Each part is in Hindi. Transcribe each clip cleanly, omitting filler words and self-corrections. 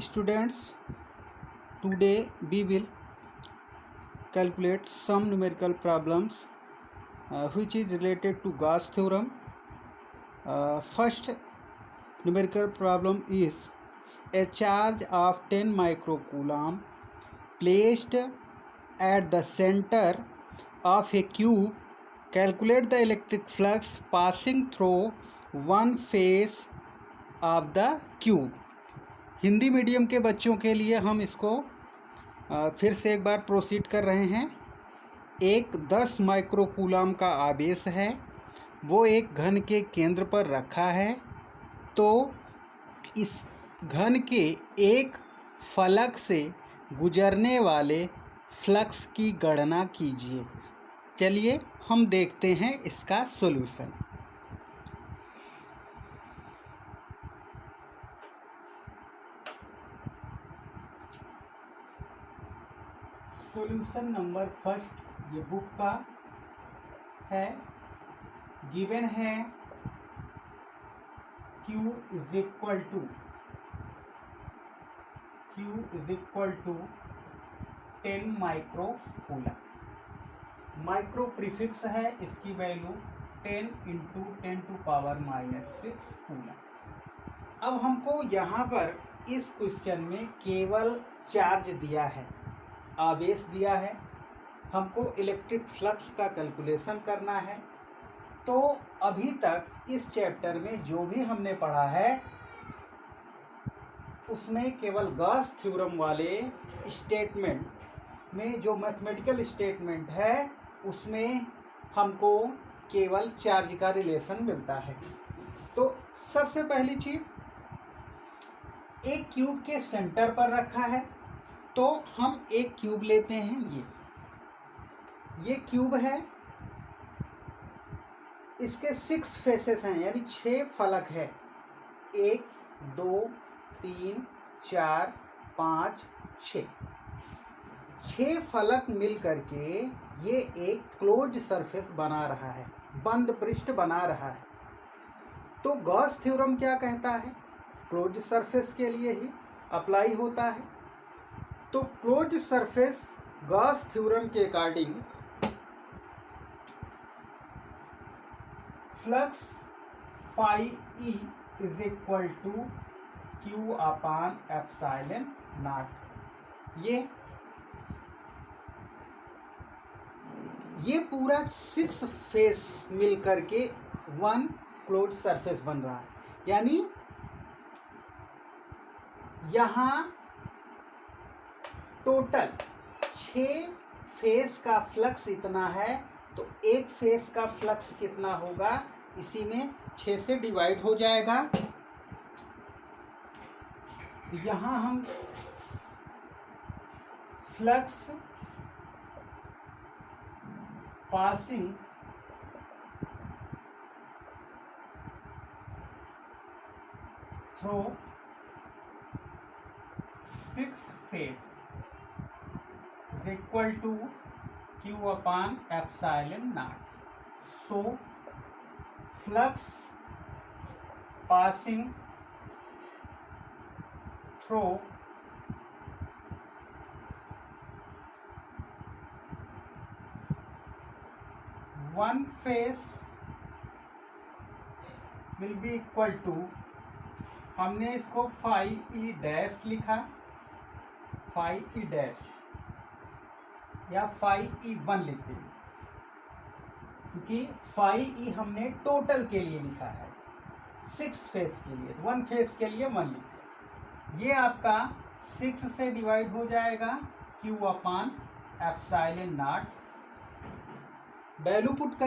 Students, today we will calculate some numerical problems which is related to Gauss theorem. First numerical problem is a charge of 10 microcoulomb placed at the center of a cube. Calculate the electric flux passing through one face of the cube. Hindi medium के बच्चों के लिए हम इसको फिर से एक बार प्रोसीड कर रहे हैं। एक 10 माइक्रोकूलम का आवेश है, वो एक घन के केंद्र पर रखा है। तो इस घन के एक फलक से गुजरने वाले फ्लक्स की गणना कीजिए। चलिए हम देखते हैं इसका सॉल्यूशन। सॉल्यूशन नंबर फर्स्ट ये बुक का है। गिवन है Q is equal to 10 microcoulomb. Micro prefix है, इसकी वैल्यू 10 इंटू 10⁻⁻6 कूलम। अब हमको यहाँ पर इस क्वेश्चन में केवल चार्ज दिया है, आवेश दिया है। हमको इलेक्ट्रिक फ्लक्स का कैलकुलेशन करना है। तो अभी तक इस चैप्टर में जो भी हमने पढ़ा है उसमें केवल गॉस थ्योरम वाले स्टेटमेंट में जो मैथमेटिकल स्टेटमेंट है उसमें हमको केवल चार्ज का रिलेशन मिलता है। तो सबसे पहली चीज, एक क्यूब के सेंटर पर रखा है, तो हम एक क्यूब लेते हैं। ये क्यूब है, इसके 6 फेसेस हैं, यानी 6 फलक है। 1 2 3 4 5 6 6 फलक मिल करके ये एक क्लोज सरफेस बना रहा है, बंद पृष्ठ बना रहा है। तो गॉस थ्योरम क्या कहता है? क्लोज सरफेस के लिए ही अप्लाई होता है। तो क्लोज सरफेस गॉस थ्योरम के according flux phi E is equal to Q upon epsilon naught. ये पूरा 6 फेस मिल करके 1 क्लोज सरफेस बन रहा है। यानी यहाँ टोटल 6 फेस का फ्लक्स इतना है, तो एक फेस का फ्लक्स कितना होगा, इसी में 6 से डिवाइड हो जाएगा। तो यहाँ हम flux passing through 6 face is equal to Q upon epsilon naught. So flux passing through one phase will be equal to, हमने इसको फाई ई डैश लिखा, फाई ई डैश या फाई ई 1 लिखते हैं, क्योंकि फाई ई हमने टोटल के लिए लिखा है, 6 फेस के लिए। तो 1 फेस के लिए 1 लिखते। ये आपका 6 से डिवाइड हो जाएगा Q upon epsilon not. Value put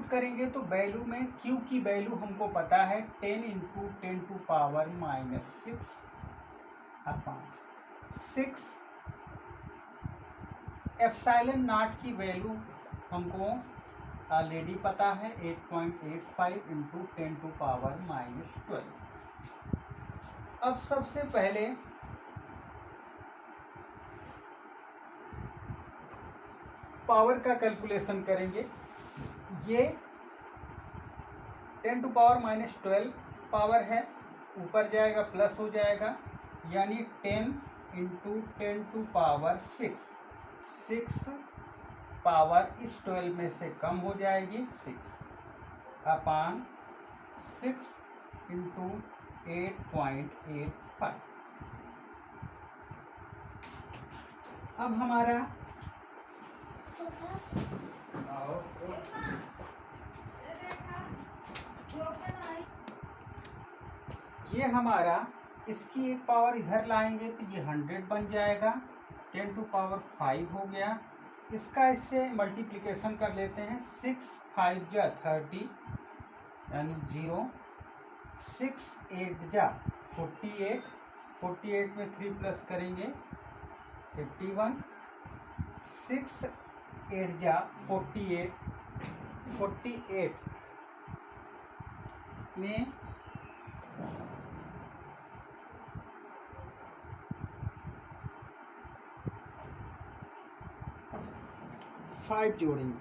करेंगे तो वैल्यू में Q की वैल्यू हमको पता है 10 इंटू 10⁻⁻6 अपान 6। एप्सिलॉन नॉट की वैल्यू हमको ऑलरेडी पता है 8.85 इंटू 10⁻⁻12। अब सबसे पहले पावर का कैलकुलेशन करेंगे। ये 10⁻12 पावर है, ऊपर जाएगा प्लस हो जाएगा, यानी 10 इंटू 10⁶, 6 पावर इस 12 में से कम हो जाएगी 6/6 इंटू 8.85। अब हमारा ये हमारा इसकी एक पावर इधर लाएंगे तो ये 100 बन जाएगा, 10⁵ हो गया। इसका इससे मल्टीप्लिकेशन कर लेते हैं, 6 5 जा 30 यानी 0, 6 8 जा 48, 48 में 3 प्लस करेंगे 51, 6 8 जा 48, 48 में 5 जोड़ेंगे,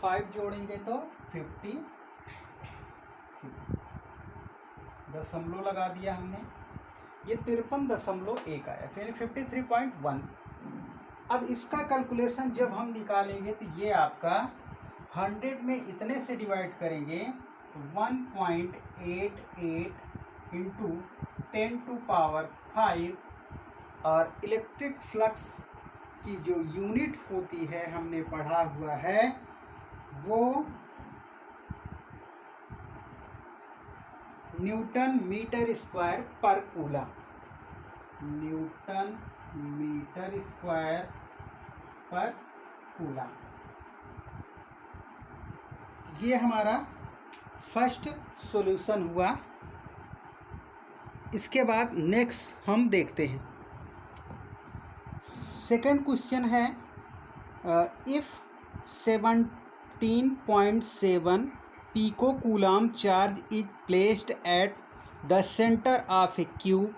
5 जोड़ेंगे तो 50, दशमलव लगा दिया हमने, ये 53.1 आया, फिर 53.1। अब इसका कैलकुलेशन जब हम निकालेंगे तो ये आपका 100 में इतने से डिवाइड करेंगे 1.88 इंटू 10⁵, और इलेक्ट्रिक फ्लक्स की जो यूनिट होती है हमने पढ़ा हुआ है वो न्यूटन मीटर स्क्वायर पर कूलम, न्यूटन मीटर स्क्वायर पर कूलम। ये हमारा फर्स्ट सॉल्यूशन हुआ। इसके बाद नेक्स्ट हम देखते हैं, सेकंड क्वेश्चन है, if 17.7 pico coulomb charge is placed at the centre of a cube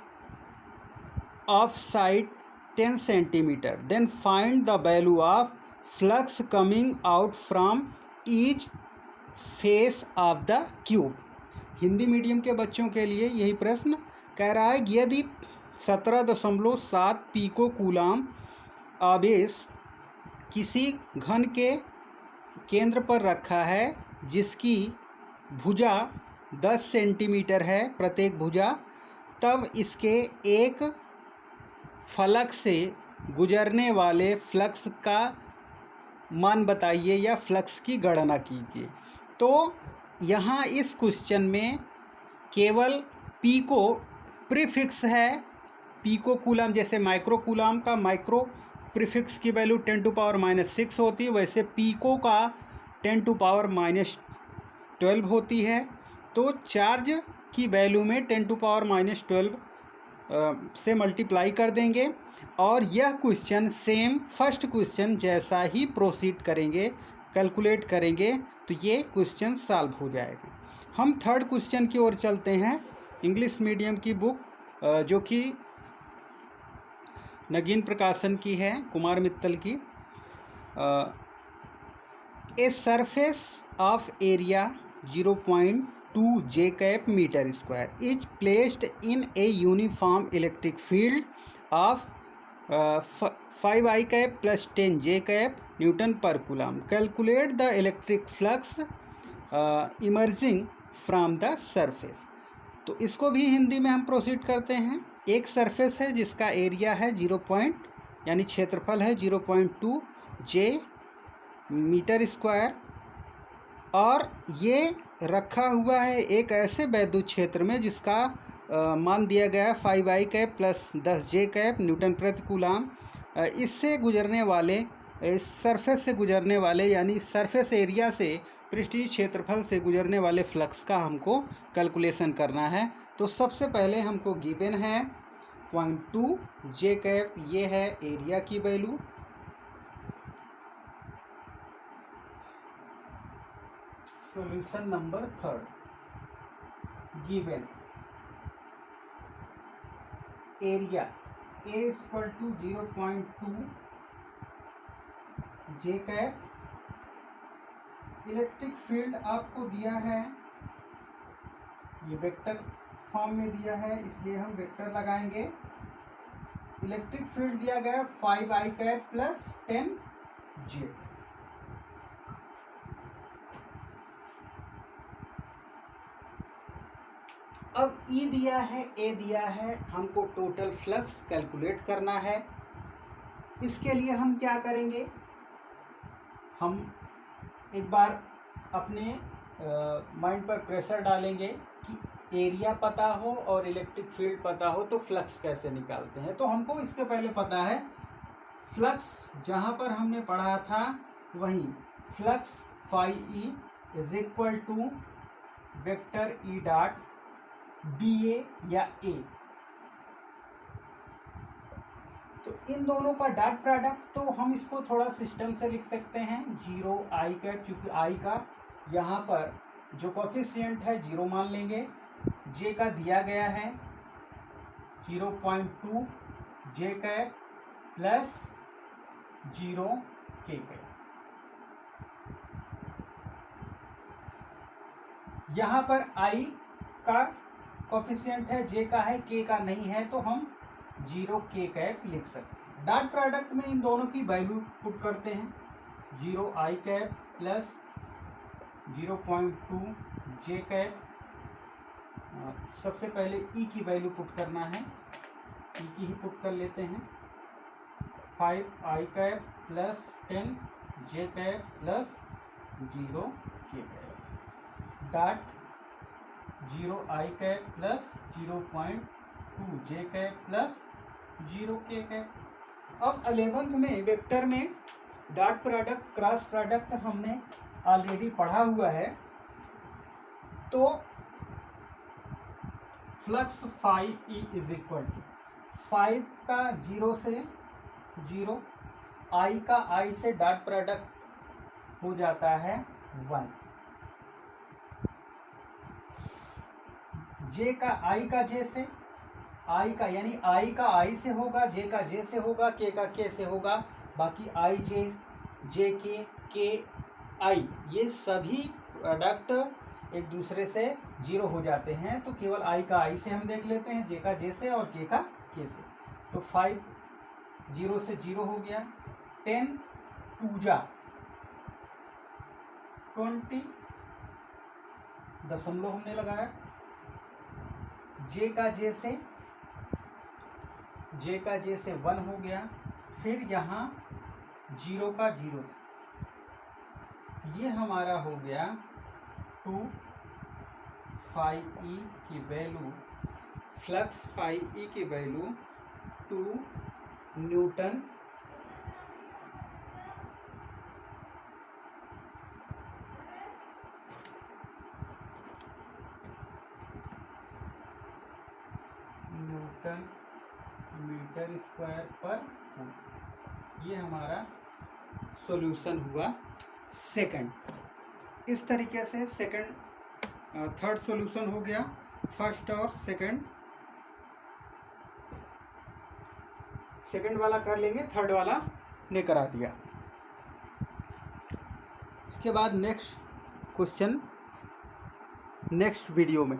of side 10 centimetre, then find the value of flux coming out from each face of the cube. Hindi medium के बच्चों के लिए यही प्रश्न कह रहा है, यदि 17.7 पिको कूलम आवेश किसी घन के केंद्र पर रखा है जिसकी भुजा 10 सेंटीमीटर है प्रत्येक भुजा, तब इसके एक फलक से गुजरने वाले फ्लक्स का मान बताइए या फ्लक्स की गणना कीजिए। तो यहाँ इस क्वेश्चन में केवल पिको प्रीफिक्स है, पिको कूलम जैसे माइक्रो कूलम का माइक्रो प्रीफिक्स की वैल्यू 10⁻⁻6 होती है, वैसे पिको का 10⁻12 होती है। तो चार्ज की वैल्यू में 10⁻12 से मल्टीप्लाई कर देंगे, और यह क्वेश्चन सेम फर्स्ट क्वेश्चन जैसा ही प्रोसीड करेंगे, कैलकुलेट करेंगे तो ये क्वेश्चन सॉल्व हो जाएगा। हम थर्ड क्वेश्चन की ओर चलते हैं, इंग्लिश मीडियम की बुक जो कि नगीन प्रकाशन की है, कुमार मित्तल की। A surface of area 0.2 J cap metre square is placed in a uniform electric field of 5I cap plus 10 J cap newton per coulomb. Calculate the electric flux emerging from the surface. तो इसको भी हिंदी में हम प्रोसीड करते हैं। एक सरफेस है जिसका एरिया है 0 यानी क्षेत्रफल है 0.2 J मीटर स्क्वायर, और ये रखा हुआ है एक ऐसे वैद्युत क्षेत्र में जिसका मान दिया गया है 5I cap plus 10 J cap Newton प्रति कूलम। इससे गुजरने वाले, इस सरफेस से गुजरने वाले यानी सरफेस एरिया से पृष्ठीय क्षेत्रफल से गुजरने वाले फ्लक्स का हमको कैलकुलेशन करना है। तो सबसे पहले हमको गिवन है 0.2 J कैप, ये है एरिया की value. Solution number third, given area A = 0.2 J cap, electric field आपको दिया है, ये वेक्टर फॉर्म में दिया है इसलिए हम वेक्टर लगाएंगे। इलेक्ट्रिक फील्ड दिया गया 5i कैप प्लस 10j। अब E दिया है, A दिया है, हमको टोटल फ्लक्स कैलकुलेट करना है। इसके लिए हम क्या करेंगे, हम एक बार अपने माइंड पर प्रेशर डालेंगे कि एरिया पता हो और इलेक्ट्रिक फील्ड पता हो तो फ्लक्स कैसे निकालते हैं। तो हमको इसके पहले पता है फ्लक्स, जहाँ पर हमने पढ़ा था वहीं flux phi E is equal to vector E dot B A या ए। तो इन दोनों का डॉट प्रोडक्ट, तो हम इसको थोड़ा सिस्टम से लिख सकते हैं 0 आई कैप, क्योंकि आई का यहाँ पर जो कोफिशिएंट है 0 मान लेंगे। जे का दिया गया है 0.2 J cap plus 0 K cap. यहाँ पर आई का कोफिशिएंट है, जे का है, के का नहीं है, तो हम 0 के कैप लिख सकते हैं। डॉट प्रोडक्ट में इन दोनों की वैल्यू पुट करते हैं 0 I cap plus 0.2 J cap. सबसे पहले ई की वैल्यू पुट करना है, ई की ही पुट कर लेते हैं 5 I cap plus 10 J cap plus 0 K cap dot 0 I cap plus 0.2 J cap plus 0 K cap. अब 11th में वेक्टर में डॉट प्रोडक्ट क्रॉस प्रोडक्ट हमने ऑलरेडी पढ़ा हुआ है। तो flux phi E is equal to 5 का 0 से 0, आई का आई से डॉट प्रोडक्ट हो जाता है 1, जे का आई का जे से, आई का यानी आई का आई से होगा, जे का जे से होगा, के का के से होगा। बाकी आई जे के आई ये सभी प्रोडक्ट एक दूसरे से 0 हो जाते हैं। तो केवल आई का आई से हम देख लेते हैं, जे का जे से और के का के से। तो 5 0 से 0 हो गया, 10 2 20 दशमलव हमने लगाया, जे का जे से 1 हो गया, फिर यहाँ 0 का 0, ये हमारा हो गया 2 फाई ई की वैल्यू, फ्लक्स फाई ई की वैल्यू 2 न्यूटन मीटर स्क्वायर पर फुट। ये हमारा सॉल्यूशन हुआ सेकंड। इस तरीके से सेकंड थर्ड सॉल्यूशन हो गया, फर्स्ट और सेकंड वाला कर लेंगे, थर्ड वाला ने करा दिया। इसके बाद नेक्स्ट क्वेश्चन नेक्स्ट वीडियो में।